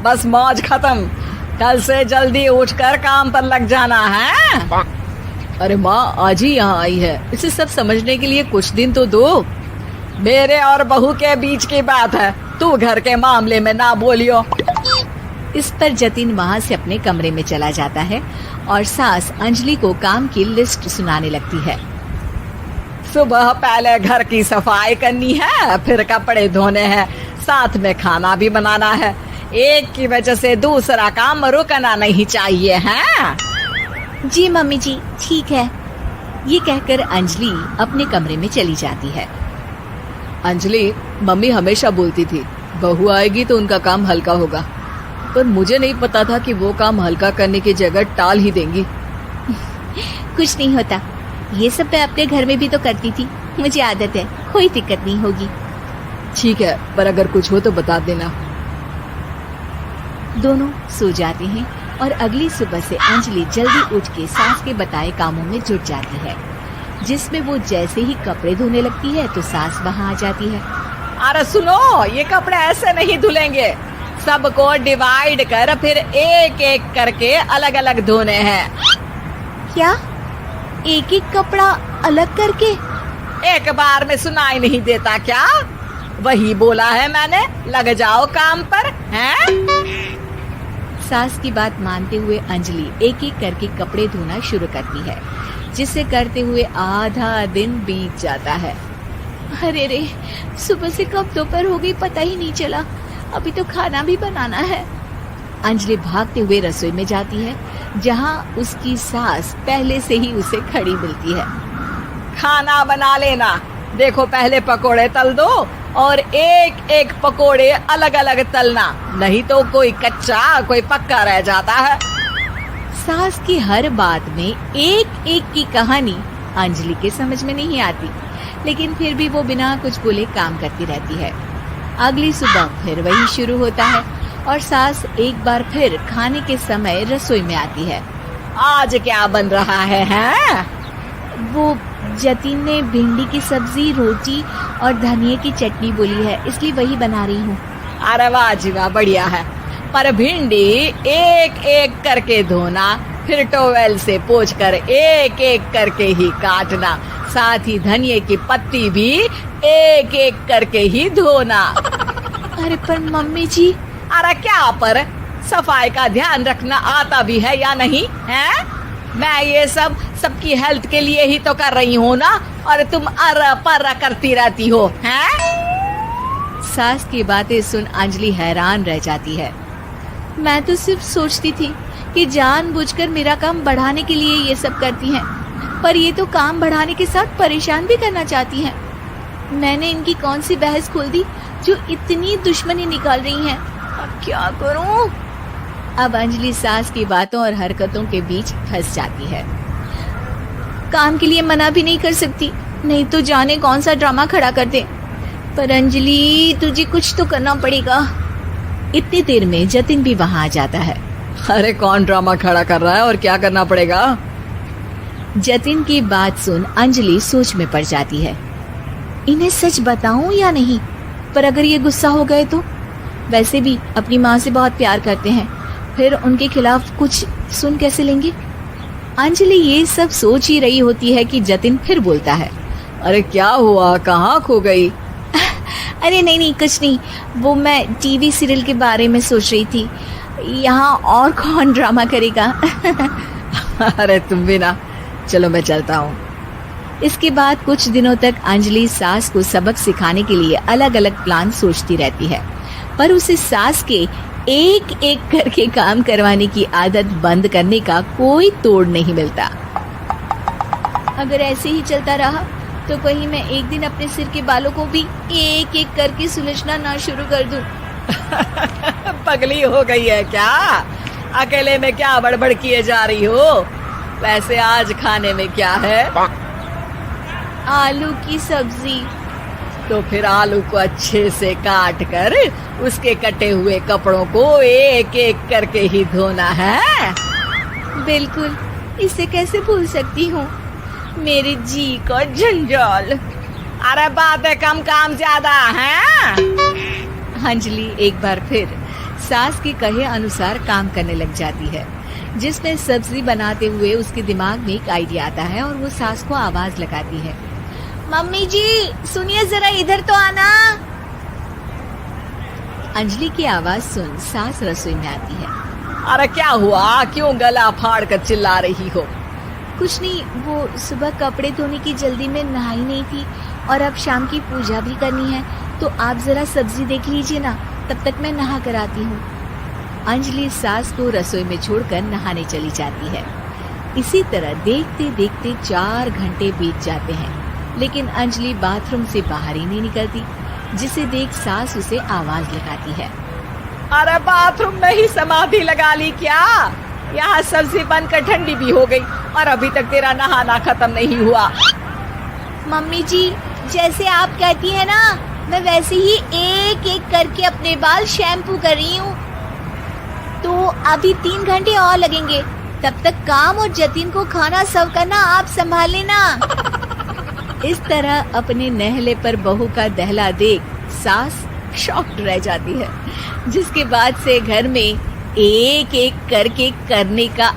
बस मौज खत्म। कल से जल्दी उठकर काम पर लग जाना है। अरे माँ आज ही यहाँ आई है, इसे सब समझने के लिए कुछ दिन तो दो। मेरे और बहू के बीच की बात है, तू घर के मामले में ना बोलियो। इस पर जतिन वहाँ से अपने कमरे में चला जाता है और सास अंजलि को काम की लिस्ट सुनाने लगती है। सुबह पहले घर की सफाई करनी है, फिर कपड़े धोने हैं, साथ में खाना भी बनाना है। एक की वजह से दूसरा काम रुकना नहीं चाहिए है। जी मम्मी जी ठीक है। ये कहकर अंजलि अपने कमरे में चली जाती है। अंजलि, मम्मी हमेशा बोलती थी बहू आएगी तो उनका काम हल्का होगा, पर मुझे नहीं पता था कि वो काम हल्का करने की जगह टाल ही देंगी। कुछ नहीं होता, ये सब मैं अपने घर में भी तो करती थी, मुझे आदत है, कोई दिक्कत नहीं होगी। ठीक है, पर अगर कुछ हो तो बता देना। दोनों सो जाते हैं और अगली सुबह से अंजलि जल्दी उठ के सास के बताए कामों में जुट जाती है, जिसमें वो जैसे ही कपड़े धोने लगती है तो सास वहाँ आ जाती है। अरे सुनो, ये कपड़े ऐसे नहीं धुलेंगे, सबको डिवाइड कर फिर एक एक करके अलग अलग धोने हैं। क्या? एक एक कपड़ा अलग करके? एक बार में सुनाई नहीं देता क्या? वही बोला है मैंने, लग जाओ काम पर हैं? सास की बात मानते हुए अंजलि एक एक करके कपड़े धोना शुरू करती है, जिसे करते हुए आधा दिन बीत जाता है। अरे रे, सुबह से कब दोपहर हो गई पता ही नहीं चला, अभी तो खाना भी बनाना है। अंजलि भागते हुए रसोई में जाती है, जहाँ उसकी सास पहले से ही उसे खड़ी मिलती है। खाना बना लेना, देखो पहले पकोड़े तल दो और एक एक पकोड़े अलग अलग तलना, नहीं तो कोई कच्चा कोई पक्का रह जाता है। सास की हर बात में एक एक की कहानी अंजलि के समझ में नहीं आती, लेकिन फिर भी वो बिना कुछ बोले काम करती रहती है। अगली सुबह फिर वही शुरू होता है और सास एक बार फिर खाने के समय रसोई में आती है। आज क्या बन रहा है हैं? वो जतिन ने भिंडी की सब्जी, रोटी और धनिए की चटनी बोली है, इसलिए वही बना रही हूँ। अरे वाह जी वाह, बढ़िया है। पर भिंडी एक एक करके धोना, फिर टोवेल से पोंछकर एक एक करके ही काटना, साथ ही धनिए की पत्ती भी एक एक करके ही धोना। अरे पर मम्मी जी। अरे क्या पर? सफाई का ध्यान रखना आता भी है या नहीं है? मैं ये सब सबकी हेल्थ के लिए ही तो कर रही हूँ ना, और तुम अर पर करती रहती हो हैं? सास की बातें सुन अंजलि हैरान रह जाती है। मैं तो सिर्फ सोचती थी कि जानबूझकर मेरा काम बढ़ाने के लिए ये सब करती हैं, पर ये तो काम बढ़ाने के साथ परेशान भी करना चाहती हैं। मैंने इनकी कौन सी बहस खोल दी जो इतनी दुश्मनी निकाल रही हैं? अब क्या करूं? अब अंजलि सास की बातों और हरकतों के बीच फंस जाती है। काम के लिए मना भी नहीं कर सकती, नहीं तो जाने कौन सा ड्रामा खड़ा कर दे। पर अंजलि, तुझे कुछ तो करना पड़ेगा। इतनी देर में जतिन भी वहां आ जाता है। अरे कौन ड्रामा खड़ा कर रहा है और क्या करना पड़ेगा? जतिन की बात सुन अंजलि सोच में पड़ जाती है। इन्हें सच बताऊं या नहीं? पर अगर ये गुस्सा हो गए तो? वैसे भी अपनी माँ से बहुत प्यार करते हैं, फिर उनके खिलाफ कुछ सुन कैसे लेंगे? अंजलि ये सब सोच ही रही होती है कि जतिन फिर बोलता है। अरे क्या हुआ, कहाँ खो गई? अरे नहीं कुछ नहीं, वो मैं टीवी सीरियल के बारे में सोच रही थी। यहाँ और कौन ड्रामा करेगा? अरे तुम भी ना, चलो मैं चलता हूँ। इसके बाद कुछ दिनों तक अंजलि सास को सबक सिखाने के लिए अलग अलग प्लान सोचती रहती है, पर उसे सास के एक एक करके काम करवाने की आदत बंद करने का कोई तोड़ नहीं मिलता। अगर ऐसे ही चलता रहा तो कहीं मैं एक दिन अपने सिर के बालों को भी एक एक करके सुलझना ना शुरू कर दूं। पगली हो गई है क्या? अकेले में क्या बड़बड़ किए जा रही हो? वैसे आज खाने में क्या है? आलू की सब्जी। तो फिर आलू को अच्छे से काट कर उसके कटे हुए कपड़ों को एक एक करके ही धोना है। बिल्कुल, इसे कैसे भूल सकती हूँ, मेरे जी का जंजाल। अरे बातें कम काम ज्यादा हैं। अंजलि एक बार फिर सास के कहे अनुसार काम करने लग जाती है, जिसमें सब्जी बनाते हुए उसके दिमाग में एक आइडिया आता है और वो सास को आवाज लगाती है। मम्मी जी सुनिए जरा, इधर तो आना। अंजलि की आवाज सुन सास रसोई में आती है। अरे क्या हुआ, क्यों गला फाड़ कर चिल्ला रही हो? कुछ नहीं, वो सुबह कपड़े धोने की जल्दी में नहाई नहीं थी और अब शाम की पूजा भी करनी है, तो आप जरा सब्जी देख लीजिए ना, तब तक मैं नहा कर आती हूँ। अंजलि सास को रसोई में छोड़कर नहाने चली जाती है। इसी तरह देखते देखते 4 घंटे बीत जाते हैं, लेकिन अंजलि बाथरूम से बाहर ही नहीं निकलती, जिसे देख सास उसे आवाज लगाती है। अरे बाथरूम में ही समाधि लगा ली क्या? यहाँ सब्जी बनकर ठंडी भी हो गई और अभी तक तेरा नहाना खत्म नहीं हुआ। मम्मी जी, जैसे आप कहती हैं ना, मैं वैसे ही एक एक करके अपने बाल शैम्पू कर रही हूँ। तो अभी 3 घंटे और लगेंगे, तब तक काम और जतिन को खाना सर्व करना आप संभाल लेना। इस तरह अपने नहले पर बहू का दहला देख सास शॉक्ड रह जाती है, जिसके बाद से घर में एक एक करके करने का